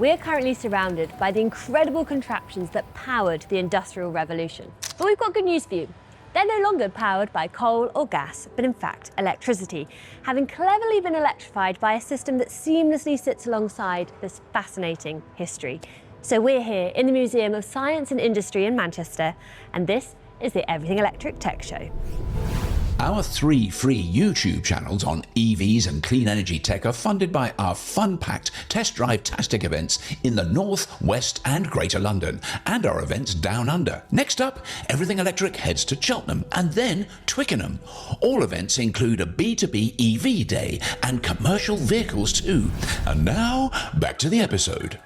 We're currently surrounded by the incredible contraptions that powered the Industrial Revolution. But we've got good news for you. They're no longer powered by coal or gas, but in fact electricity, having cleverly been electrified by a system that seamlessly sits alongside this fascinating history. So we're here in the Museum of Science and Industry in Manchester, and this is the Everything Electric Tech Show. Our 3 free YouTube channels on EVs and clean energy tech are funded by our fun-packed test drive-tastic events in the North, West and Greater London, and our events down under. Next up, Everything Electric heads to Cheltenham and then Twickenham. All events include a B2B EV day and commercial vehicles too. And now, back to the episode.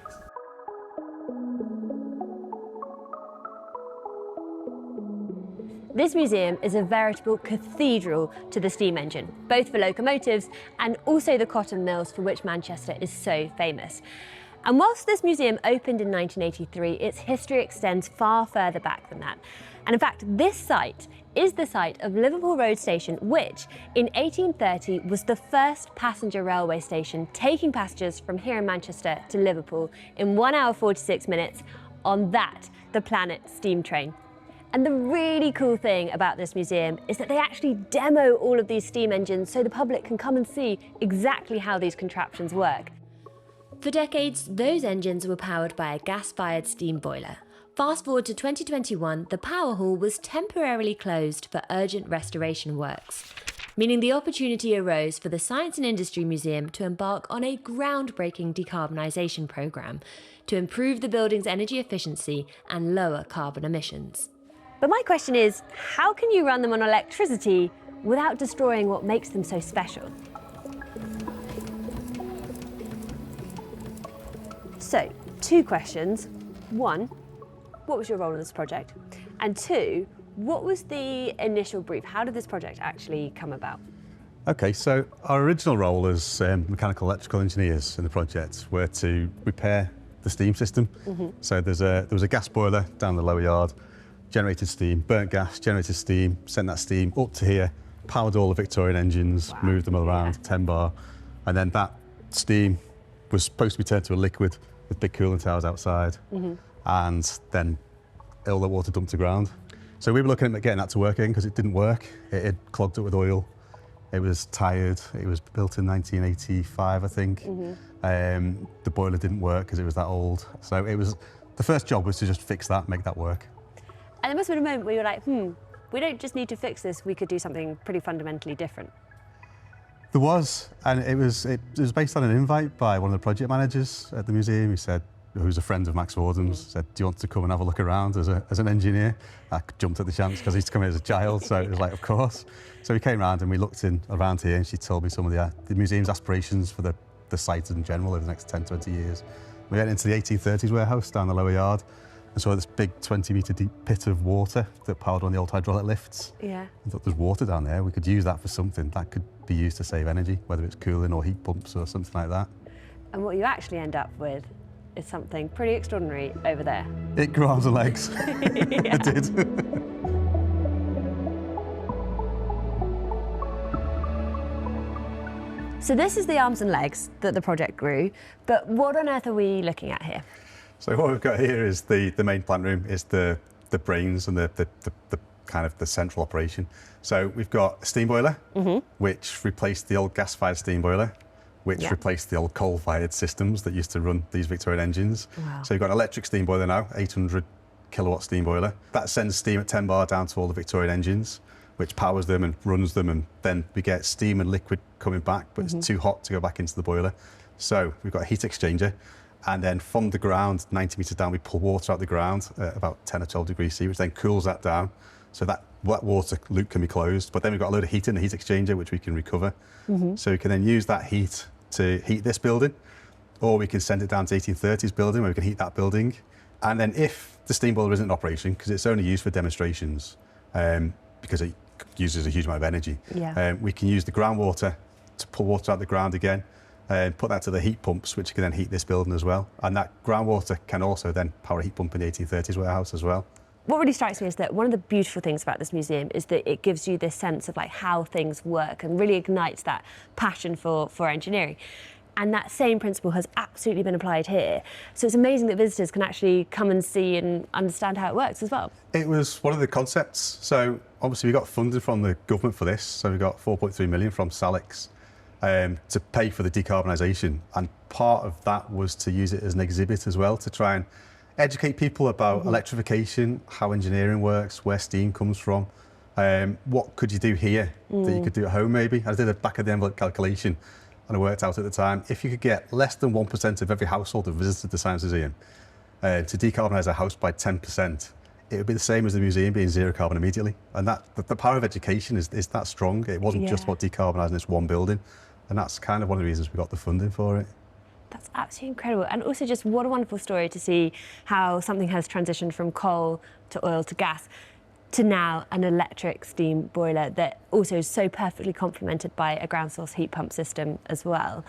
This museum is a veritable cathedral to the steam engine, both for locomotives and also the cotton mills for which Manchester is so famous. And whilst this museum opened in 1983, its history extends far further back than that. And in fact, this site is the site of Liverpool Road Station, which in 1830 was the first passenger railway station, taking passengers from here in Manchester to Liverpool in 1 hour 46 minutes on that, the Planet steam train. And the really cool thing about this museum is that they actually demo all of these steam engines so the public can come and see exactly how these contraptions work. For decades, those engines were powered by a gas-fired steam boiler. Fast forward to 2021, the power hall was temporarily closed for urgent restoration works, meaning the opportunity arose for the Science and Industry Museum to embark on a groundbreaking decarbonisation programme to improve the building's energy efficiency and lower carbon emissions. But my question is, how can you run them on electricity without destroying what makes them so special? So, 2 questions. 1, what was your role in this project? And 2, what was the initial brief? How did this project actually come about? Okay, so our original role as mechanical electrical engineers in the project were to repair the steam system. So there was a gas boiler down the lower yard, generated steam, burnt gas, generated steam, sent that steam up to here, powered all the Victorian engines, moved them all around, 10 bar, and then that steam was supposed to be turned to a liquid with big cooling towers outside, and then all the water dumped to ground. So we were looking at getting that to work again because it didn't work. It had clogged up with oil. It was tired. It was built in 1985, I think. The boiler didn't work because it was that old. So the first job was to just fix that, make that work. And there must have been a moment where you were like, we don't just need to fix this, we could do something pretty fundamentally different. There was, and it was based on an invite by one of the project managers at the museum. He said, who's a friend of Max Fordham's, said, do you want to come and have a look around as an engineer? I jumped at the chance because he's come in as a child, so it was like, of course. So we came around and we looked around here, and she told me some of the museum's aspirations for the site in general over the next 10, 20 years. We went into the 1830s warehouse down the lower yard, and saw this big 20-metre deep pit of water that powered on the old hydraulic lifts. Yeah. I thought, there's water down there, we could use that for something. That could be used to save energy, whether it's cooling or heat pumps or something like that. And what you actually end up with is something pretty extraordinary over there. It grew arms and legs. It did. So this is the arms and legs that the project grew, but what on earth are we looking at here? So what we've got here is the main plant room, is the brains and the kind of the central operation. So we've got a steam boiler, which replaced the old gas-fired steam boiler, which replaced the old coal-fired systems that used to run these Victorian engines. Wow. So you've got an electric steam boiler now, 800 kilowatt steam boiler. That sends steam at 10 bar down to all the Victorian engines, which powers them and runs them, and then we get steam and liquid coming back, but it's too hot to go back into the boiler. So we've got a heat exchanger, and then from the ground, 90 metres down, we pull water out the ground at about 10 or 12 degrees C, which then cools that down, so that water loop can be closed. But then we've got a load of heat in the heat exchanger, which we can recover. So we can then use that heat to heat this building, or we can send it down to 1830s building where we can heat that building. And then if the steam boiler isn't in operation, because it's only used for demonstrations, because it uses a huge amount of energy, we can use the groundwater to pull water out the ground again, and put that to the heat pumps, which can then heat this building as well. And that groundwater can also then power a heat pump in the 1830s warehouse as well. What really strikes me is that one of the beautiful things about this museum is that it gives you this sense of like how things work and really ignites that passion for engineering. And that same principle has absolutely been applied here. So it's amazing that visitors can actually come and see and understand how it works as well. It was one of the concepts. So obviously we got funded from the government for this. So we got 4.3 million from Salix to pay for the decarbonisation. And part of that was to use it as an exhibit as well, to try and educate people about electrification, how engineering works, where steam comes from. What could you do here that you could do at home maybe? I did a back of the envelope calculation and I worked out at the time, if you could get less than 1% of every household that visited the Science Museum to decarbonise a house by 10%, it would be the same as the museum being zero carbon immediately. And that the power of education is that strong. It wasn't just about decarbonising this one building. And that's kind of one of the reasons we got the funding for it. That's absolutely incredible. And also just what a wonderful story to see how something has transitioned from coal to oil to gas to now an electric steam boiler that also is so perfectly complemented by a ground source heat pump system as well.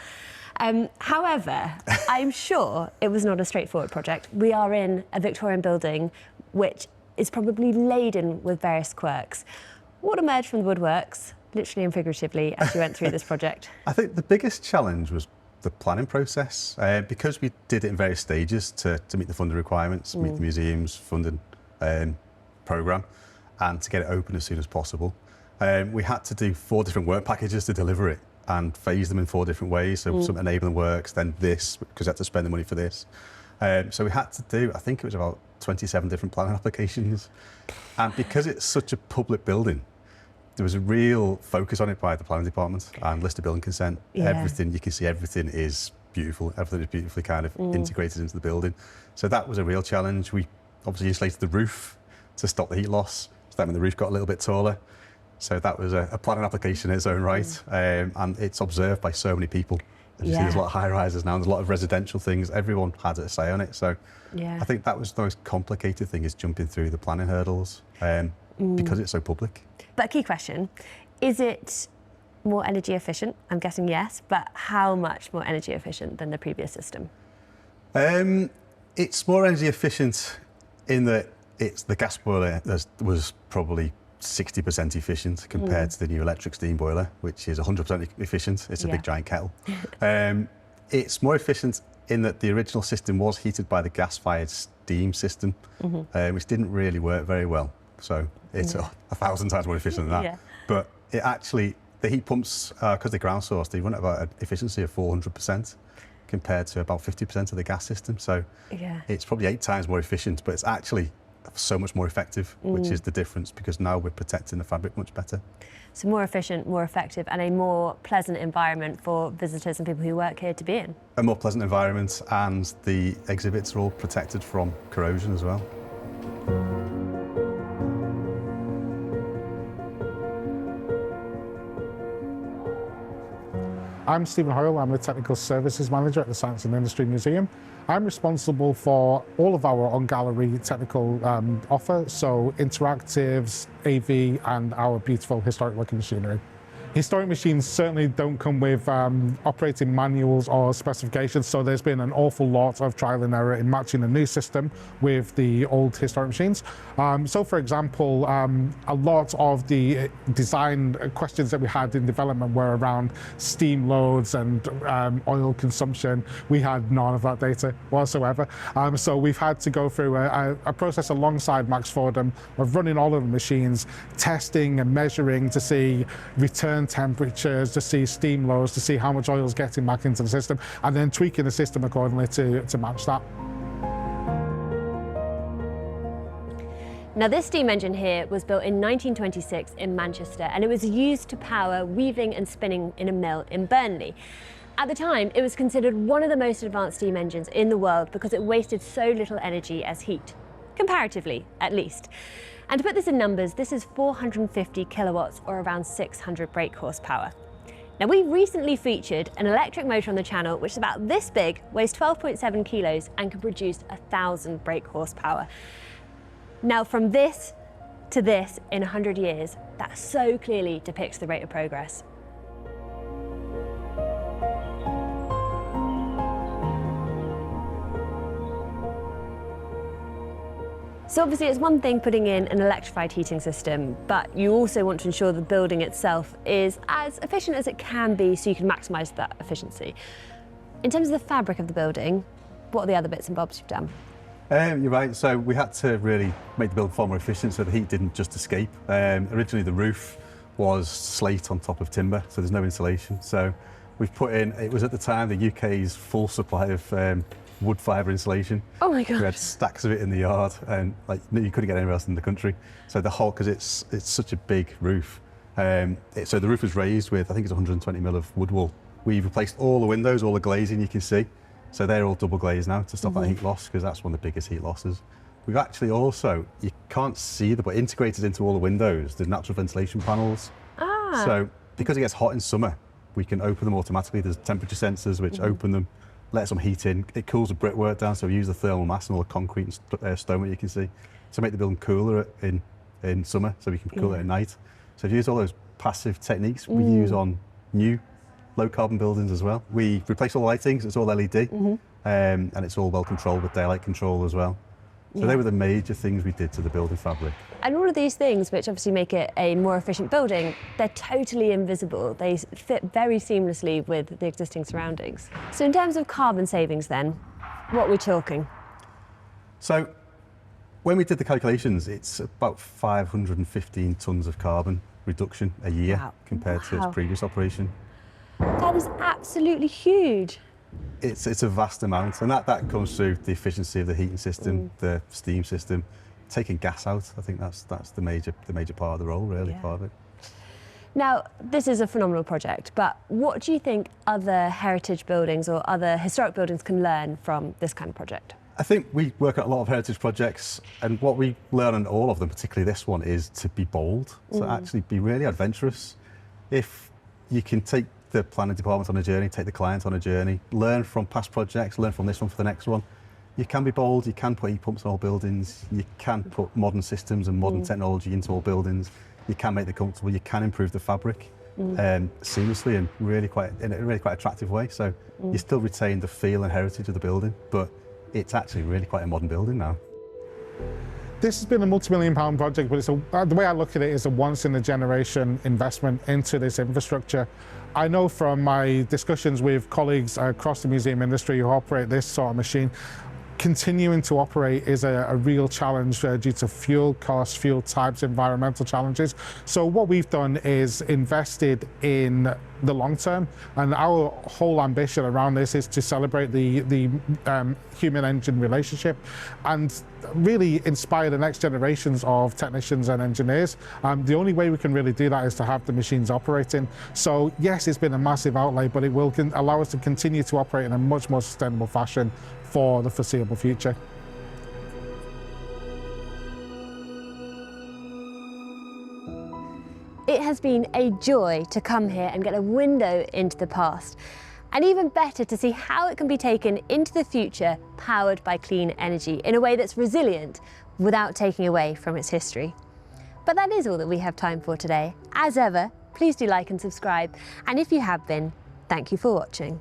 However, I'm sure it was not a straightforward project. We are in a Victorian building which is probably laden with various quirks. What emerged from the woodworks, literally and figuratively, as you went through this project? I think the biggest challenge was the planning process. Because we did it in various stages to meet the funding requirements, meet the museum's funding programme, and to get it open as soon as possible. We had to do 4 different work packages to deliver it and phase them in 4 different ways. So some enabling works, then this, because we had to spend the money for this. So we had to do, I think it was about 27 different planning applications. And because it's such a public building, there was a real focus on it by the planning department and listed building consent. Everything, you can see everything is beautiful. Everything is beautifully kind of integrated into the building. So that was a real challenge. We obviously insulated the roof to stop the heat loss. So that meant the roof got a little bit taller. So that was a planning application in its own right. And it's observed by so many people. As you see, there's a lot of high rises now, and there's a lot of residential things. Everyone had a say on it. So I think that was the most complicated thing, is jumping through the planning hurdles because it's so public. But a key question, is it more energy efficient? I'm guessing yes, but how much more energy efficient than the previous system? It's more energy efficient in that it's the gas boiler was probably 60% efficient compared to the new electric steam boiler, which is 100% efficient. It's a big giant kettle. It's more efficient in that the original system was heated by the gas-fired steam system, which didn't really work very well. So it's 1,000 times more efficient than that. But it actually, the heat pumps, because they're ground source, they run at about an efficiency of 400% compared to about 50% of the gas system. So it's probably 8 times more efficient, but it's actually so much more effective, which is the difference, because now we're protecting the fabric much better. So more efficient, more effective, and a more pleasant environment for visitors and people who work here to be in. A more pleasant environment, and the exhibits are all protected from corrosion as well. I'm Stephen Hoyle, I'm the Technical Services Manager at the Science and Industry Museum. I'm responsible for all of our on-gallery technical offer, so interactives, AV, and our beautiful historic working machinery. Historic machines certainly don't come with operating manuals or specifications, so there's been an awful lot of trial and error in matching the new system with the old historic machines. So for example, a lot of the design questions that we had in development were around steam loads and oil consumption. We had none of that data whatsoever. So we've had to go through a process alongside Max Fordham of running all of the machines, testing and measuring to see return temperatures, to see steam loads, to see how much oil is getting back into the system, and then tweaking the system accordingly to match that. Now, this steam engine here was built in 1926 in Manchester, and it was used to power weaving and spinning in a mill in Burnley. At the time, it was considered one of the most advanced steam engines in the world because it wasted so little energy as heat, comparatively at least. And to put this in numbers, this is 450 kilowatts, or around 600 brake horsepower. Now, we recently featured an electric motor on the channel, which is about this big, weighs 12.7 kilos, and can produce 1,000 brake horsepower. Now, from this to this in 100 years, that so clearly depicts the rate of progress. So obviously it's one thing putting in an electrified heating system, but you also want to ensure the building itself is as efficient as it can be so you can maximise that efficiency. In terms of the fabric of the building, what are the other bits and bobs you've done? You're right, so we had to really make the building far more efficient so the heat didn't just escape. Originally the roof was slate on top of timber, so there's no insulation. So we've put in, it was at the time the UK's full supply of wood fibre insulation. Oh my God. We had stacks of it in the yard and like you couldn't get anywhere else in the country. So the whole, because it's such a big roof. So the roof was raised with, I think it's 120 mil of wood wool. We've replaced all the windows, all the glazing you can see. So they're all double glazed now to stop that heat loss, because that's one of the biggest heat losses. We've actually also, you can't see them, but integrated into all the windows, the natural ventilation panels. Ah. So because it gets hot in summer, we can open them automatically. There's temperature sensors which open them, let some heat in. It cools the brickwork down, so we use the thermal mass and all the concrete and stone that you can see to make the building cooler in summer, so we can cool it at night. So if you use all those passive techniques we use on new low carbon buildings as well. We replace all the lighting, so it's all LED, and it's all well controlled with daylight control as well. So they were the major things we did to the building fabric. And all of these things, which obviously make it a more efficient building, they're totally invisible. They fit very seamlessly with the existing surroundings. So in terms of carbon savings then, what are we talking? So when we did the calculations, it's about 515 tonnes of carbon reduction a year compared to its previous operation. That is absolutely huge. It's a vast amount, and that comes through the efficiency of the heating system, the steam system, taking gas out. I think that's the major part of the role, really, part of it. Now, this is a phenomenal project, but what do you think other heritage buildings or other historic buildings can learn from this kind of project? I think we work on a lot of heritage projects, and what we learn on all of them, particularly this one, is to be bold, to actually be really adventurous. If you can take the planning department on a journey, take the client on a journey, learn from past projects, learn from this one for the next one. You can be bold, you can put heat pumps in all buildings, you can put modern systems and modern technology into all buildings, you can make them comfortable, you can improve the fabric seamlessly and in a really quite attractive way. So you still retain the feel and heritage of the building, but it's actually really quite a modern building now. This has been a multi-million-pound project, but the way I look at it is a once-in-a-generation investment into this infrastructure. I know from my discussions with colleagues across the museum industry who operate this sort of machine, continuing to operate is a real challenge due to fuel costs, fuel types, environmental challenges. So what we've done is invested in the long term, and our whole ambition around this is to celebrate the human-engine relationship and really inspire the next generations of technicians and engineers. The only way we can really do that is to have the machines operating. So yes, it's been a massive outlay, but it will allow us to continue to operate in a much more sustainable fashion for the foreseeable future. It has been a joy to come here and get a window into the past, and even better to see how it can be taken into the future powered by clean energy in a way that's resilient without taking away from its history. But that is all that we have time for today. As ever, please do like and subscribe, and if you have been, thank you for watching.